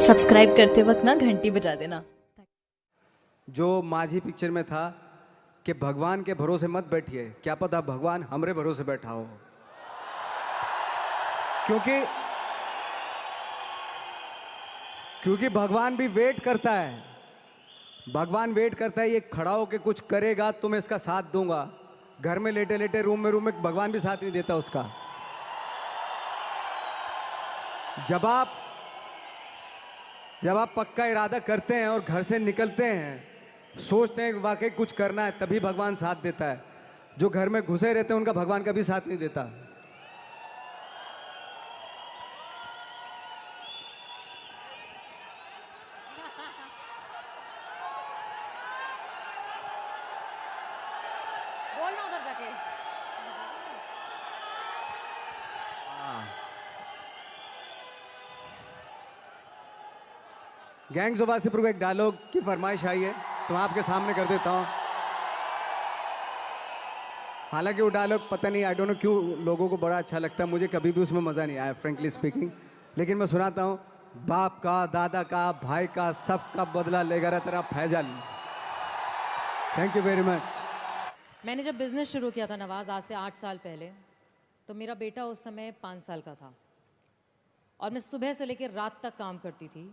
Subscribe करते वक्त ना घंटी बजा देना। जो माझी पिक्चर में था कि भगवान के भरोसे मत बैठिए, क्या पता भगवान हमरे भरोसे बैठा हो। क्योंकि भगवान भी वेट करता है, भगवान वेट करता है, ये खड़ा होके कुछ करेगा तो मैं इसका साथ दूंगा। घर में लेटे लेटे रूम में भगवान भी साथ नहीं देता उसका। जब आप पक्का इरादा करते हैं और घर से निकलते हैं, सोचते हैं कि वाकई कुछ करना है, तभी भगवान साथ देता है। जो घर में घुसे रहते हैं उनका भगवान कभी साथ नहीं देता। बोलना उधर जाके। गैंग्स ऑफ वासेपुर को एक डायलॉग की फरमाइश आई है तो मैं आपके सामने कर देता हूं। हालांकि वो डायलॉग पता नहीं, आई डोंट नो क्यों लोगों को बड़ा अच्छा लगता है, मुझे कभी भी उसमें मज़ा नहीं आया फ्रेंकली स्पीकिंग। लेकिन मैं सुनाता हूं। बाप का, दादा का, भाई का, सबका बदला लेगा रहा तेरा Faizal. Thank you very much. मैंने जब बिज़नेस शुरू किया था नवाज़, आज से 8 साल पहले, तो मेरा बेटा उस समय 5 साल का था और मैं सुबह से लेकर रात तक काम करती थी।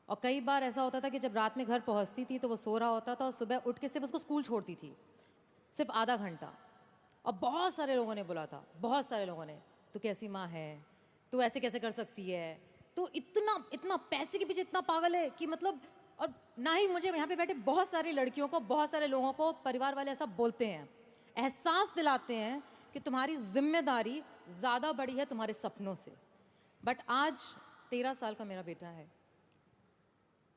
और कई बार ऐसा होता था कि जब रात में घर पहुंचती थी तो वो सो रहा होता था और सुबह उठ के सिर्फ उसको स्कूल छोड़ती थी, सिर्फ आधा घंटा। और बहुत सारे लोगों ने बोला था, बहुत सारे लोगों ने, तू कैसी माँ है, तू ऐसे कैसे कर सकती है, तू इतना इतना पैसे के पीछे इतना पागल है कि मतलब। और ना ही मुझे, यहाँ पे बैठे बहुत सारी लड़कियों को, बहुत सारे लोगों को परिवार वाले ऐसा बोलते हैं, एहसास दिलाते हैं कि तुम्हारी जिम्मेदारी ज़्यादा बड़ी है तुम्हारे सपनों से। बट आज 13 साल का मेरा बेटा है,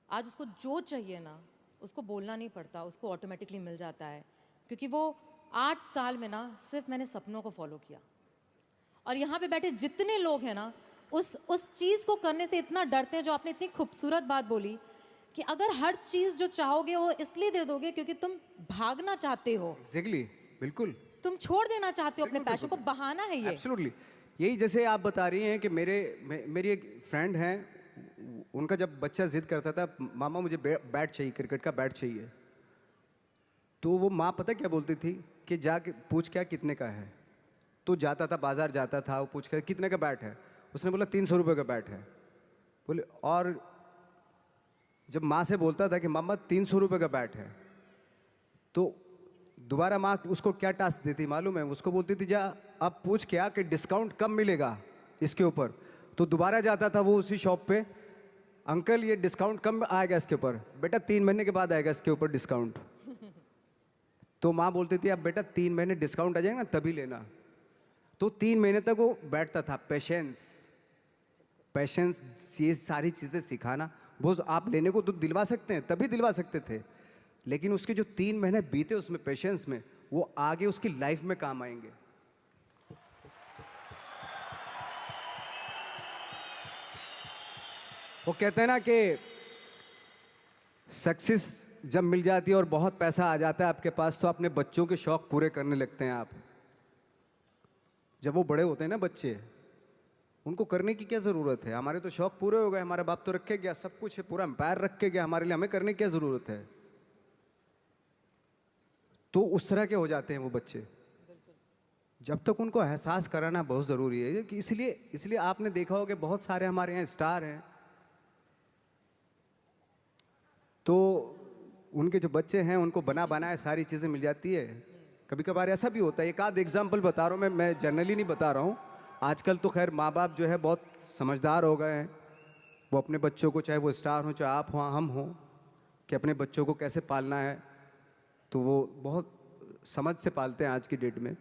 आज उसको जो चाहिए ना उसको बोलना नहीं पड़ता, उसको ऑटोमेटिकली मिल जाता है। क्योंकि वो 8 साल में ना सिर्फ मैंने सपनों को फॉलो किया। और यहाँ पे बैठे जितने लोग हैं ना उस चीज़ को करने से इतना डरते हैं। जो आपने इतनी खूबसूरत बात बोली कि अगर हर चीज़ जो चाहोगे वो इसलिए दे दोगे क्योंकि तुम भागना चाहते हो। एग्जैक्टली, बिल्कुल। तुम छोड़ देना चाहते हो अपने पैशन को, बहाना है ये। एब्सोल्युटली। यही जैसे आप बता रही हैं कि मेरी एक फ्रेंड हैं, उनका जब बच्चा जिद करता था, मामा मुझे बैट चाहिए, क्रिकेट का बैट चाहिए, तो वो माँ पता क्या बोलती थी कि जाके पूछ क्या कितने का है। तो जाता था, बाजार जाता था, वो पूछ कर कितने का बैट है। उसने बोला 300 रुपये का बैट है। बोले, और जब माँ से बोलता था कि मामा 300 रुपये का बैट है, तो दोबारा माँ उसको क्या टास्क देती मालूम है? उसको बोलती थी जा अब पूछ क्या कि डिस्काउंट कब मिलेगा इसके ऊपर। तो दोबारा जाता था वो उसी शॉप पे, अंकल ये डिस्काउंट कब आएगा इसके ऊपर? बेटा 3 महीने के बाद आएगा इसके ऊपर डिस्काउंट। तो माँ बोलती थी अब बेटा 3 महीने डिस्काउंट आ जाएगा ना तभी लेना। तो 3 महीने तक वो बैठता था। पेशेंस ये सारी चीज़ें सिखाना, वो आप लेने को तो दिलवा सकते हैं, तभी दिलवा सकते थे, लेकिन उसके जो 3 महीने बीते उसमें पेशेंस में, वो आगे उसकी लाइफ में काम आएंगे। वो कहते हैं ना कि सक्सेस जब मिल जाती है और बहुत पैसा आ जाता है आपके पास, तो अपने बच्चों के शौक पूरे करने लगते हैं आप। जब वो बड़े होते हैं ना बच्चे, उनको करने की क्या ज़रूरत है? हमारे तो शौक पूरे हो गए, हमारा बाप तो रखे गया, सब कुछ है, पूरा एम्पायर रख के गया हमारे लिए, हमें करने की क्या ज़रूरत है? तो उस तरह के हो जाते हैं वो बच्चे। जब तक उनको एहसास कराना बहुत ज़रूरी है कि इसलिए आपने देखा होगा कि बहुत सारे हमारे यहाँ स्टार हैं, तो उनके जो बच्चे हैं उनको बना बनाए सारी चीज़ें मिल जाती है। कभी कभार ऐसा भी होता है, एक आध एग्जाम्पल बता रहा हूँ मैं जनरली नहीं बता रहा हूँ। आजकल तो खैर माँ बाप जो है बहुत समझदार हो गए हैं, वो अपने बच्चों को, चाहे वो स्टार हो चाहे आप हो हम हो, कि अपने बच्चों को कैसे पालना है, तो वो बहुत समझ से पालते हैं आज की डेट में।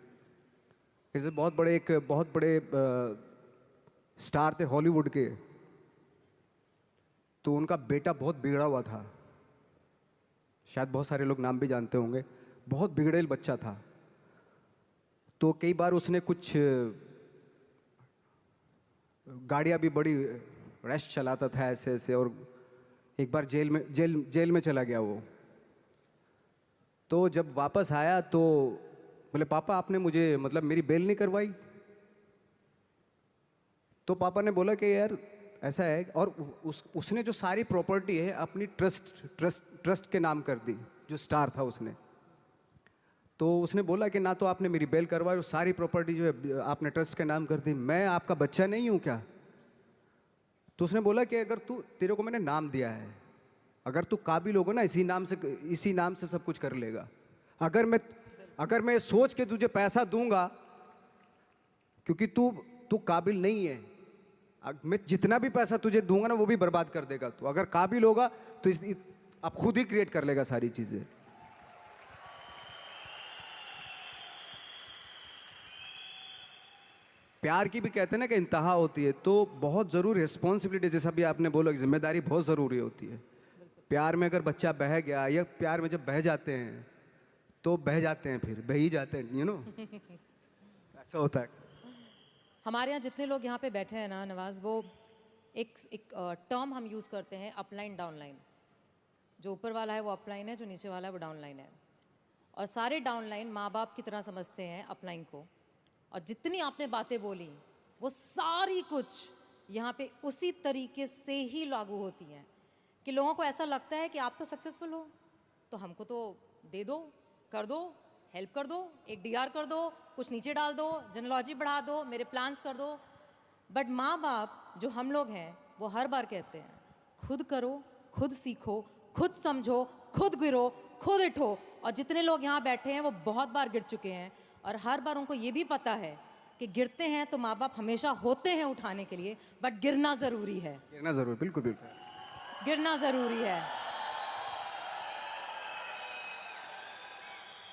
जैसे बहुत बड़े स्टार थे हॉलीवुड के, तो उनका बेटा बहुत बिगड़ा हुआ था, शायद बहुत सारे लोग नाम भी जानते होंगे, बहुत बिगड़ेल बच्चा था। तो कई बार उसने कुछ गाड़ियाँ भी बड़ी रैश चलाता था ऐसे ऐसे, और एक बार जेल में चला गया वो। तो जब वापस आया तो बोले पापा आपने मुझे मतलब मेरी बेल नहीं करवाई। तो पापा ने बोला कि यार ऐसा है और उसने जो सारी प्रॉपर्टी है अपनी ट्रस्ट के नाम कर दी, जो स्टार था उसने। तो उसने बोला कि ना तो आपने मेरी बेल करवाई और सारी प्रॉपर्टी जो है आपने ट्रस्ट के नाम कर दी, मैं आपका बच्चा नहीं हूँ क्या? तो उसने बोला कि अगर तेरे को मैंने नाम दिया है, अगर तू काबिल होगा ना इसी नाम से सब कुछ कर लेगा। अगर मैं सोच के तुझे पैसा दूंगा क्योंकि तू काबिल नहीं है, मैं जितना भी पैसा तुझे दूंगा ना वो भी बर्बाद कर देगा। तो अगर काबिल होगा तो आप खुद ही क्रिएट कर लेगा सारी चीजें। प्यार की भी कहते हैं ना कि इंतहा होती है, तो बहुत ज़रूरी रिस्पॉन्सिबिलिटी, जैसा भी आपने बोला, जिम्मेदारी बहुत ज़रूरी होती है। प्यार में अगर बच्चा बह गया या प्यार में जब बह जाते हैं तो बह जाते हैं, फिर बह ही जाते हैं, ऐसा होता है। हमारे यहाँ जितने लोग यहाँ पे बैठे हैं ना नवाज, वो एक टर्म हम यूज़ करते हैं, अपलाइन डाउनलाइन। जो ऊपर वाला है वो अपलाइन है, जो नीचे वाला है वो डाउनलाइन है। और सारे डाउनलाइन माँ बाप की तरह समझते हैं अपलाइन को। और जितनी आपने बातें बोली वो सारी कुछ यहाँ पे उसी तरीके से ही लागू होती हैं कि लोगों को ऐसा लगता है कि आप तो सक्सेसफुल हो तो हमको तो दे दो, कर दो, हेल्प कर दो, एक डीआर कर दो, कुछ नीचे डाल दो, जनरलॉजी बढ़ा दो, मेरे प्लान्स कर दो। बट माँ बाप जो हम लोग हैं वो हर बार कहते हैं खुद करो, खुद सीखो, खुद समझो, खुद गिरो, खुद उठो। और जितने लोग यहाँ बैठे हैं वो बहुत बार गिर चुके हैं और हर बार उनको ये भी पता है कि गिरते हैं तो माँ बाप हमेशा होते हैं उठाने के लिए, बट गिरना ज़रूरी है। गिरना ज़रूरी, बिल्कुल बिल्कुल गिरना ज़रूरी है।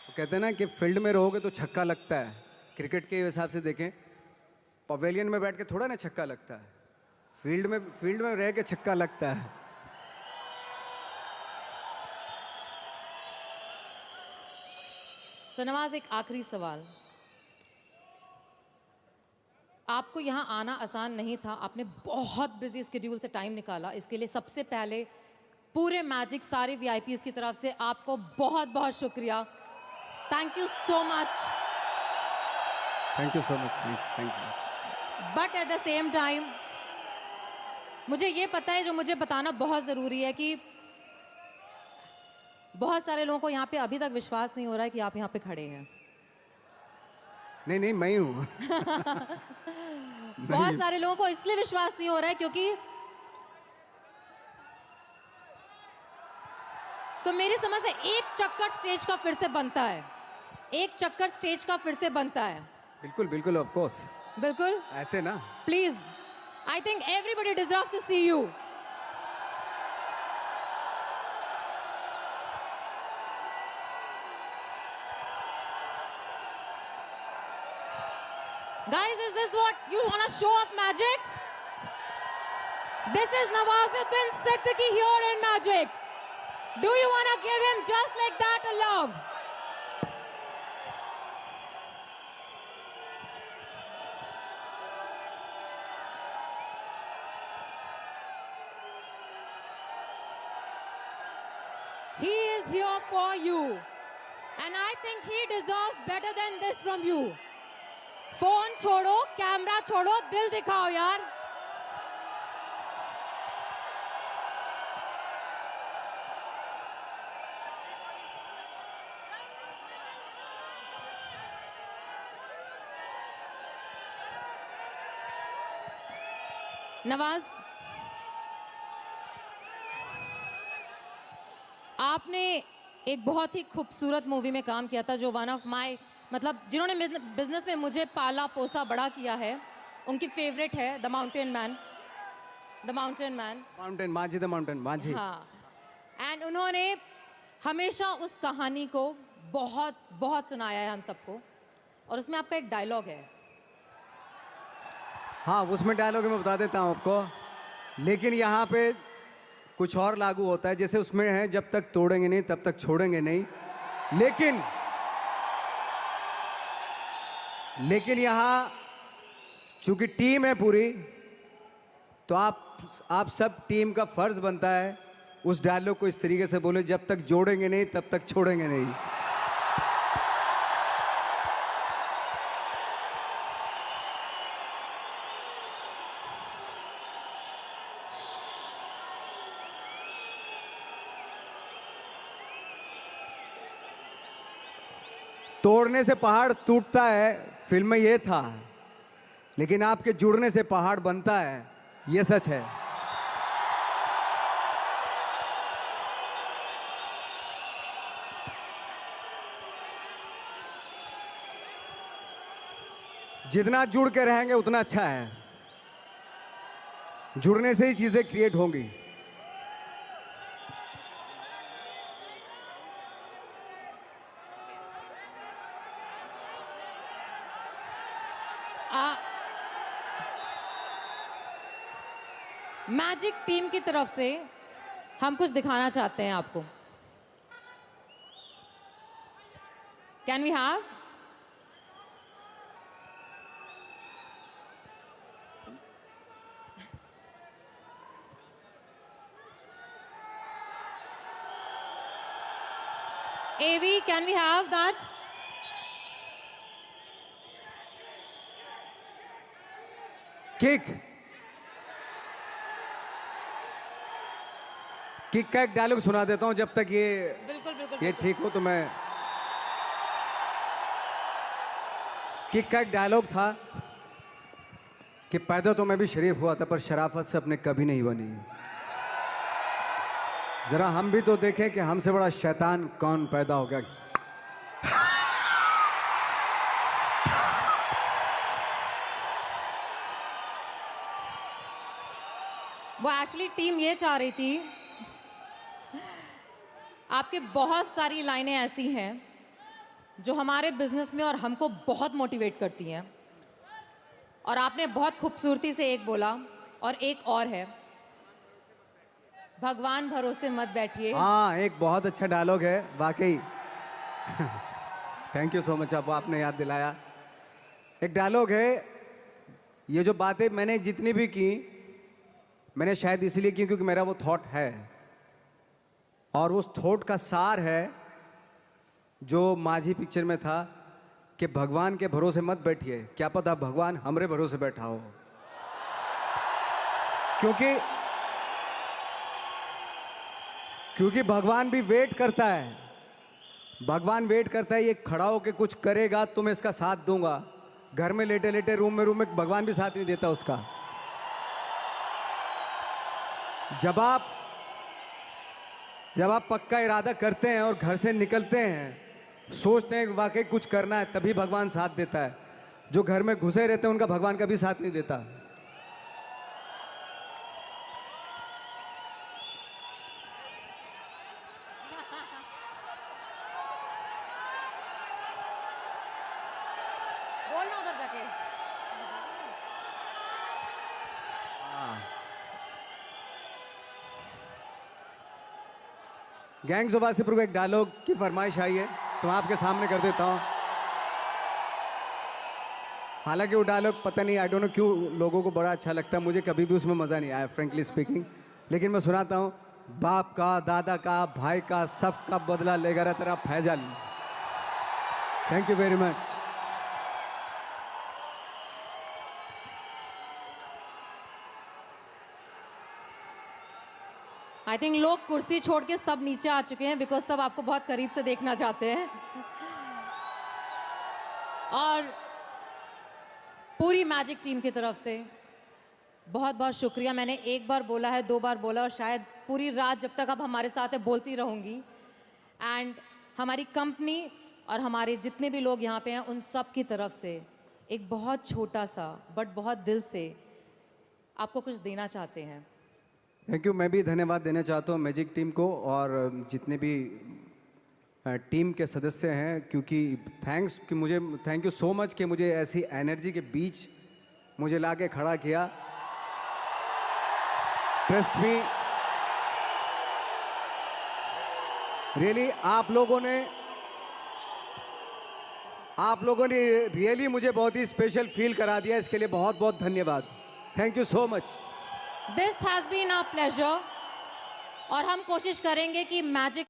वो कहते हैं ना कि फील्ड में रहोगे तो छक्का लगता है। क्रिकेट के हिसाब से देखें, पवेलियन में बैठ के थोड़ा ना छक्का लगता है, फील्ड में रह के छक्का लगता है। सो नवाज, एक आखिरी सवाल। आपको यहाँ आना आसान नहीं था, आपने बहुत बिजी स्केड्यूल से टाइम निकाला। इसके लिए सबसे पहले पूरे मैजिक सारे वीआईपीज़ की तरफ से आपको बहुत बहुत शुक्रिया। Thank you so much. Thank you so much. Thanks. But at the same time मुझे ये पता है, जो मुझे बताना बहुत ज़रूरी है, कि बहुत सारे लोगों को यहाँ पे अभी तक विश्वास नहीं हो रहा है कि आप यहाँ पे खड़े हैं। नहीं, मैं ही हूँ। बहुत सारे लोगों को इसलिए विश्वास नहीं हो रहा है क्योंकि मेरी समझ से एक चक्कर स्टेज का फिर से बनता है, एक चक्कर स्टेज का फिर से बनता है। बिल्कुल बिल्कुल, ऑफ कोर्स, बिल्कुल ऐसे ना। Please, I think everybody deserve to see you. Guys, is this what you want to show off magic? This is Nawazuddin Siddiqui here in Magic. Do you want to give him just like that a love? He is here for you. And I think he deserves better than this from you. Phone छोड़ो, camera छोड़ो, दिल दिखाओ यार। नवाज, आपने एक बहुत ही खूबसूरत movie में काम किया था जो वन ऑफ माय, मतलब जिन्होंने बिजनेस में मुझे पाला पोसा बड़ा किया है, उनकी फेवरेट है the mountain man. The mountain man, mountain माझी, द माउंटेन माझी। हाँ, एंड उन्होंने हमेशा उस कहानी को बहुत बहुत सुनाया है हम सबको, और उसमें आपका एक डायलॉग है। हाँ, उसमें डायलॉग मैं बता देता हूँ आपको, लेकिन यहाँ पे कुछ और लागू होता है। जैसे उसमें है, जब तक तोड़ेंगे नहीं तब तक छोड़ेंगे नहीं। लेकिन यहाँ चूंकि टीम है पूरी, तो आप सब टीम का फर्ज बनता है उस डायलॉग को इस तरीके से बोले, जब तक जोड़ेंगे नहीं तब तक छोड़ेंगे नहीं। तोड़ने से पहाड़ टूटता है, फिल्म में ये था, लेकिन आपके जुड़ने से पहाड़ बनता है, ये सच है। जितना जुड़ के रहेंगे उतना अच्छा है। जुड़ने से ही चीजें क्रिएट होंगी। मैजिक टीम की तरफ से हम कुछ दिखाना चाहते हैं आपको। Can we have? AV, can we have that? Kick का एक डायलॉग सुना देता हूं जब तक बिल्कुल बिल्कुल ये ठीक हो तो मैं। किक का एक डायलॉग था कि पैदा तो मैं भी शरीफ हुआ था पर शराफत से अपने कभी नहीं बनी। जरा हम भी तो देखें कि हमसे बड़ा शैतान कौन पैदा हो गया। वो एक्चुअली टीम ये चाह रही थी, आपके बहुत सारी लाइनें ऐसी हैं जो हमारे बिजनेस में और हमको बहुत मोटिवेट करती हैं, और आपने बहुत खूबसूरती से एक बोला, और एक और है, भगवान भरोसे मत बैठिए। हाँ, एक बहुत अच्छा डायलॉग है वाकई। थैंक यू सो मच, आपने याद दिलाया। एक डायलॉग है, ये जो बातें मैंने जितनी भी की मैंने शायद इसलिए की क्योंकि मेरा वो थॉट है, और उस थॉट का सार है जो माझी पिक्चर में था कि भगवान के भरोसे मत बैठिए, क्या पता भगवान हमरे भरोसे बैठा हो। क्योंकि भगवान भी वेट करता है। भगवान वेट करता है, ये खड़ा होके कुछ करेगा तो मैं इसका साथ दूंगा। घर में लेटे लेटे रूम में भगवान भी साथ नहीं देता उसका। जब आप पक्का इरादा करते हैं और घर से निकलते हैं, सोचते हैं कि वाकई कुछ करना है, तभी भगवान साथ देता है। जो घर में घुसे रहते हैं उनका भगवान कभी साथ नहीं देता। बोलना उधर जाके। गैंग्स ऑफ वासेपुर को एक डायलॉग की फरमाइश आई है तो मैं आपके सामने कर देता हूं। हालांकि वो डायलॉग पता नहीं, आई डोंट नो क्यों लोगों को बड़ा अच्छा लगता है, मुझे कभी भी उसमें मज़ा नहीं आया फ्रेंकली स्पीकिंग, लेकिन मैं सुनाता हूं। बाप का, दादा का, भाई का, सबका बदला लेगा रे तेरा Faizal. Thank you very much. I think लोग कुर्सी छोड़ के सब नीचे आ चुके हैं, बिकॉज सब आपको बहुत करीब से देखना चाहते हैं। और पूरी मैजिक टीम की तरफ से बहुत बहुत शुक्रिया। मैंने एक बार बोला है, 2 बार बोला, और शायद पूरी रात जब तक आप हमारे साथ है बोलती रहूँगी। एंड हमारी कंपनी और हमारे जितने भी लोग यहाँ पे हैं उन सब की तरफ से एक बहुत छोटा सा बट बहुत दिल से आपको कुछ देना चाहते हैं। Thank you. मैं भी धन्यवाद देना चाहता हूँ मैजिक टीम को और जितने भी टीम के सदस्य हैं, क्योंकि थैंक यू सो मच कि मुझे ऐसी एनर्जी के बीच मुझे ला के खड़ा किया। ट्रस्ट मी, रियली आप लोगों ने रियली मुझे बहुत ही स्पेशल फील करा दिया। इसके लिए बहुत बहुत धन्यवाद। Thank you so much. This has been a pleasure, और हम कोशिश करेंगे कि मैजिक